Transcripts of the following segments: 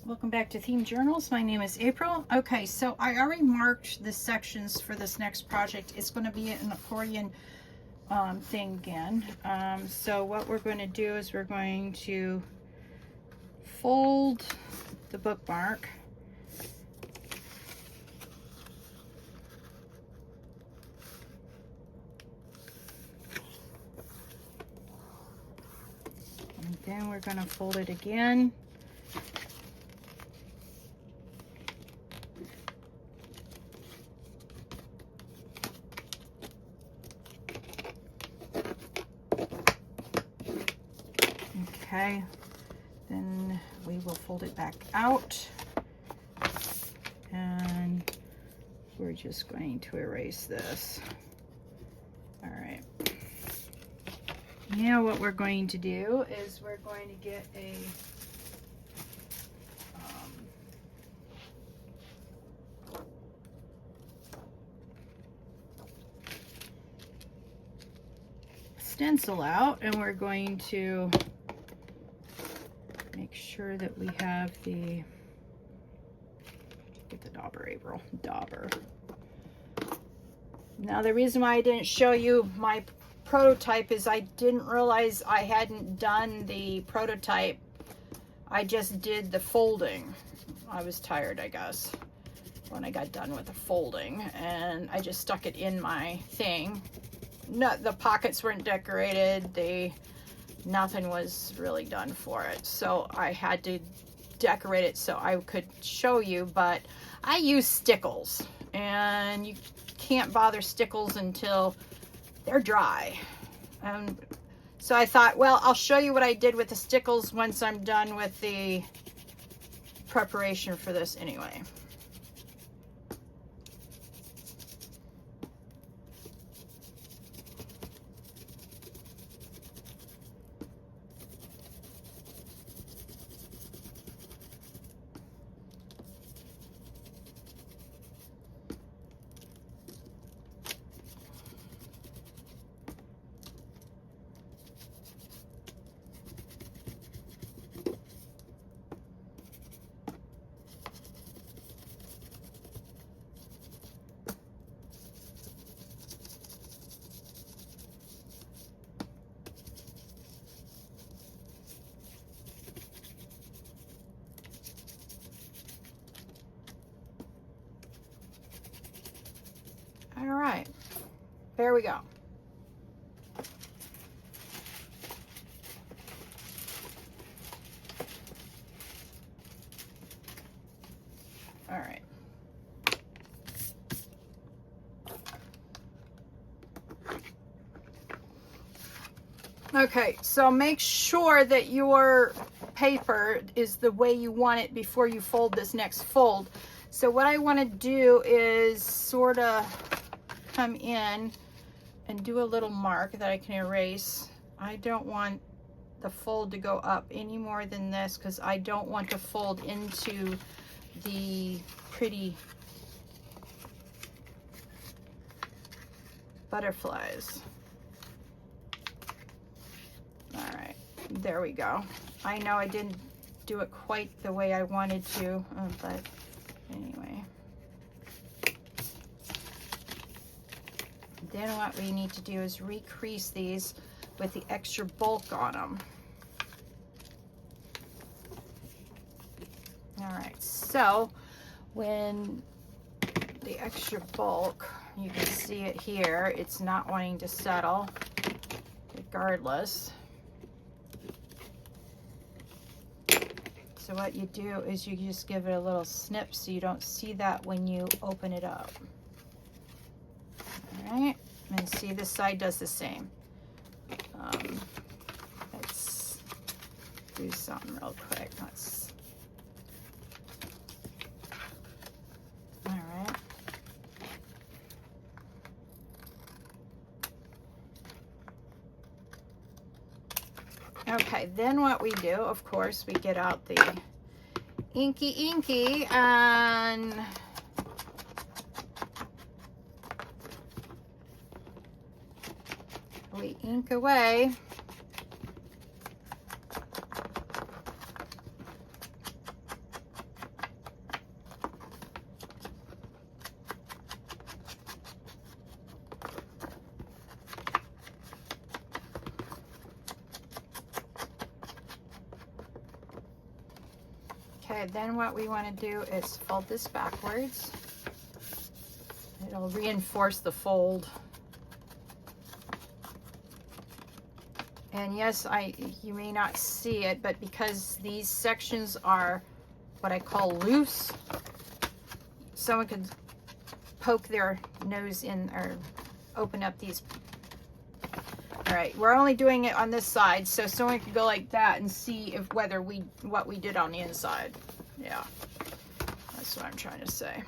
Welcome back to Themed Journals. My name is April. Okay, so I already marked the sections for this next project. It's going to be an accordion thing again. So what we're going to do is we're going to fold the bookmark. And then we're going to fold it again. Okay, then we will fold it back out, and we're just going to erase this. All right. Now what we're going to do is we're going to get a stencil out, and we're going to make sure that we have the, get the dauber, April, dauber. Now the reason why I didn't show you my prototype is I didn't realize I hadn't done the prototype. I just did the folding. I was tired, I guess, when I got done with the folding, and I just stuck it in my thing. No, the pockets weren't decorated. Nothing was really done for it, so I had to decorate it so I could show you. But I use stickles, and you can't bother stickles until they're dry. So I thought, well, I'll show you what I did with the stickles once I'm done with the preparation for this anyway. All right, there we go. All right. Okay, so make sure that your paper is the way you want it before you fold this next fold. So what I want to do is sort of come in and do a little mark that I can erase. I don't want the fold to go up any more than this because I don't want to fold into the pretty butterflies. All right, there we go. I know I didn't do it quite the way I wanted to, but anyway. Then what we need to do is recrease these with the extra bulk on them. All right, so when the extra bulk, you can see it here, it's not wanting to settle regardless. So what you do is you just give it a little snip so you don't see that when you open it up. All right, and see this side does the same. Let's do something real quick. All right. Okay, then what we do, of course, we get out the inky and we ink away. Okay, then what we want to do is fold this backwards. It'll reinforce the fold. And yes, you may not see it, but because these sections are what I call loose, someone could poke their nose in or open up these. All right, we're only doing it on this side, so someone could go like that and see if what we did on the inside. Yeah, that's what I'm trying to say.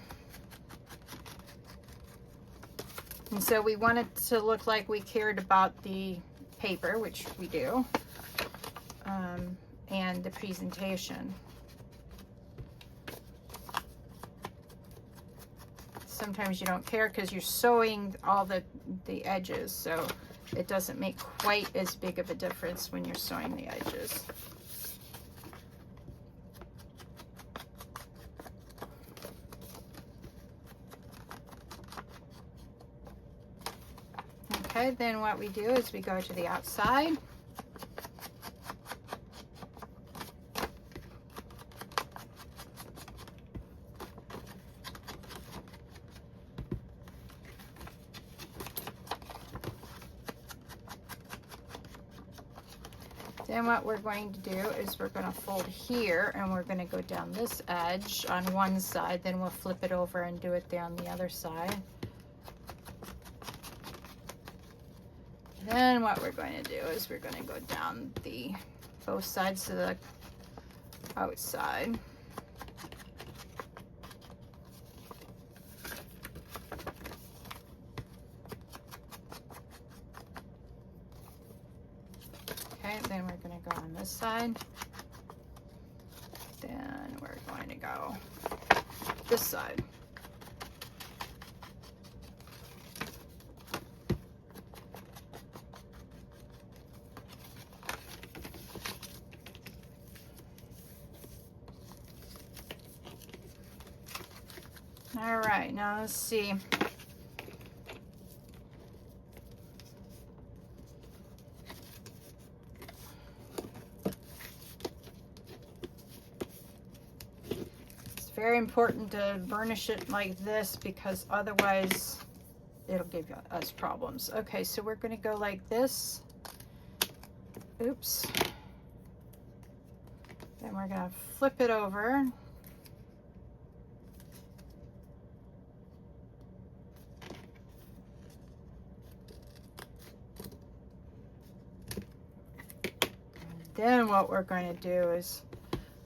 And so we want it to look like we cared about the paper, which we do, and the presentation. Sometimes you don't care because you're sewing all the edges, so it doesn't make quite as big of a difference when you're sewing the edges. Okay, then what we do is we go to the outside. Then what we're going to do is we're going to fold here and we're going to go down this edge on one side, then we'll flip it over and do it down the other side. Then what we're going to do is we're going to go down both sides to the outside. Okay, then we're going to go on this side. Then we're going to go this side. All right, now let's see. It's very important to burnish it like this because otherwise it'll give us problems. Okay, so we're going to go like this. Oops. Then we're going to flip it over. Then what we're going to do is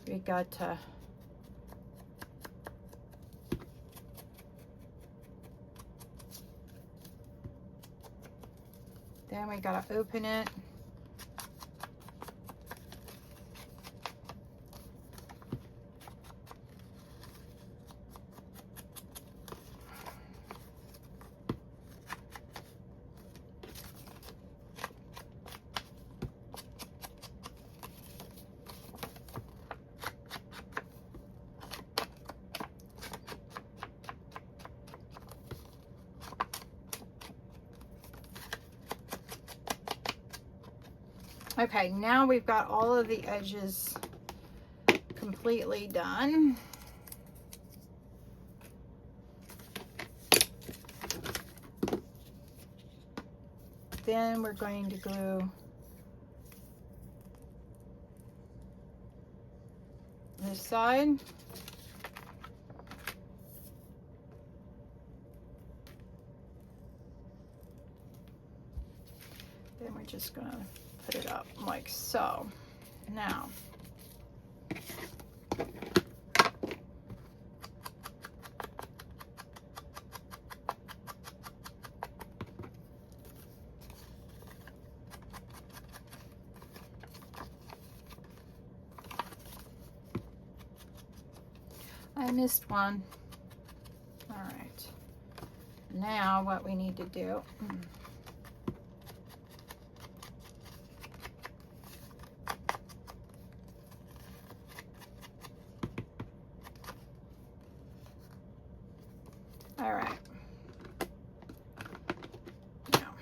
we got to open it. Okay, now we've got all of the edges completely done. Then we're going to glue this side. Then we're just going to put it up like so. Now, I missed one. All right. Now what we need to do, all right. Now,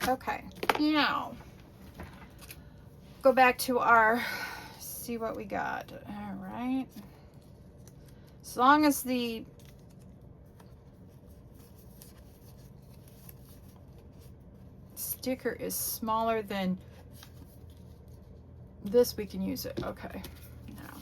Okay, now go back to our, see what we got. All right. As long as the sticker is smaller than this, we can use it. Okay. Now.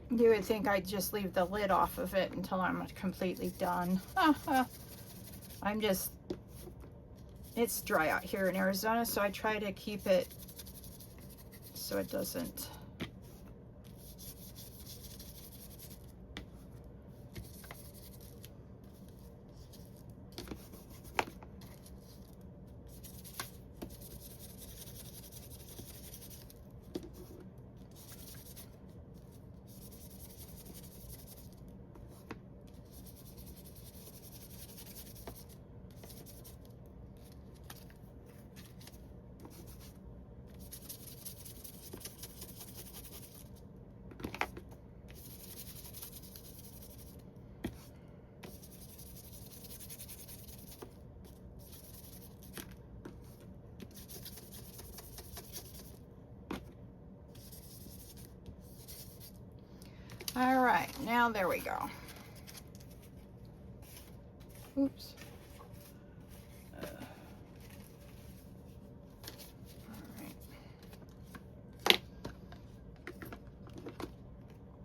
You would think I'd just leave the lid off of it until I'm completely done. I'm just, it's dry out here in Arizona, so I try to keep it so it doesn't. All right, now there we go. Oops. All right.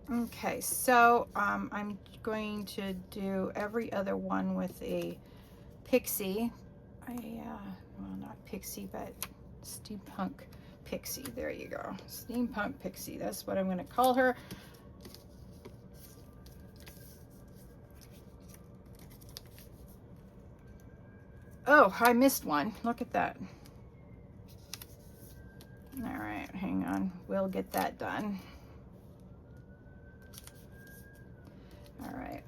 Okay, so I'm going to do every other one with a pixie. Well, not pixie, but steampunk pixie. There you go. Steampunk pixie. That's what I'm going to call her. Oh, I missed one. Look at that. All right, hang on. We'll get that done. All right.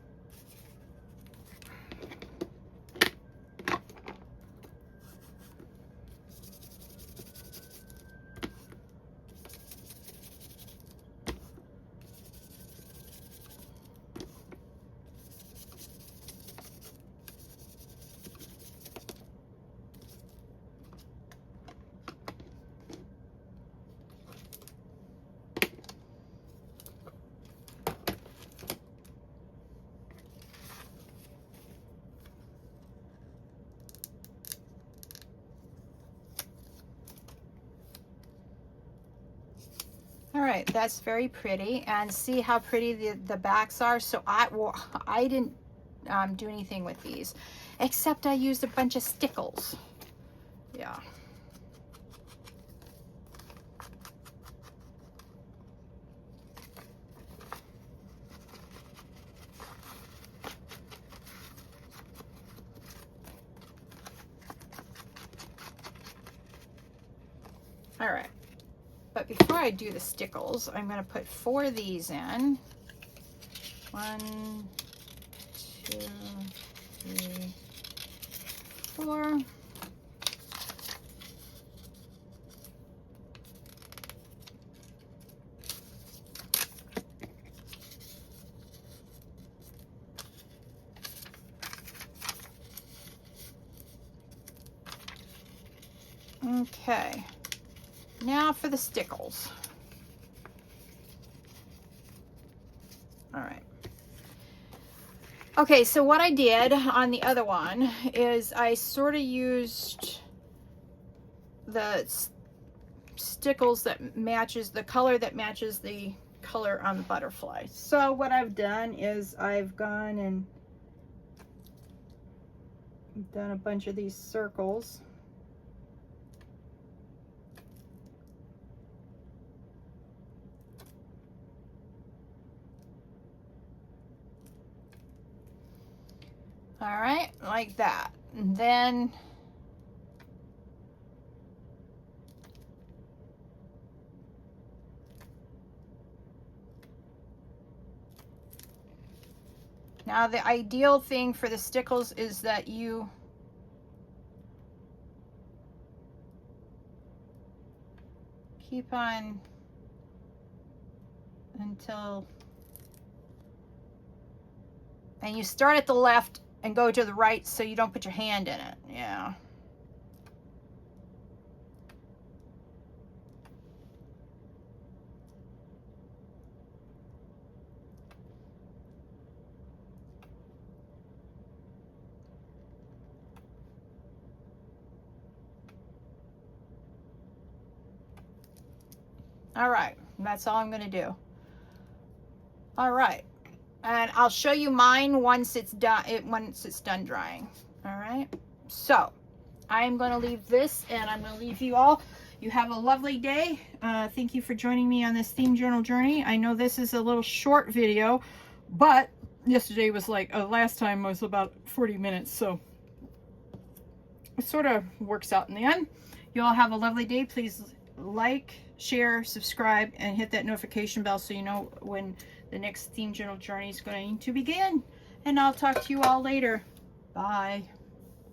All right, that's very pretty, and see how pretty the backs are. So I didn't do anything with these, except I used a bunch of stickles. Yeah. All right. But before I do the stickles, I'm going to put 4 of these in. 1, 2, 3, 4. Okay. Now for the stickles. All right. Okay, so what I did on the other one is I sort of used the stickles that matches the color that matches the color on the butterfly. So what I've done is I've gone and done a bunch of these circles. All right, like that. And then now the ideal thing for the stickles is that you keep on until, and you start at the left and go to the right so you don't put your hand in it. Yeah. All right, that's all I'm going to do. All right, and I'll show you mine once it's done. Once it's done drying. All right. So I am going to leave this, and I'm going to leave you all. You have a lovely day. Thank you for joining me on this theme journal journey. I know this is a little short video, but yesterday was like last time was about 40 minutes, so it sort of works out in the end. You all have a lovely day. Please like, share, subscribe, and hit that notification bell so you know when the next theme journal journey is going to begin. And I'll talk to you all later. Bye.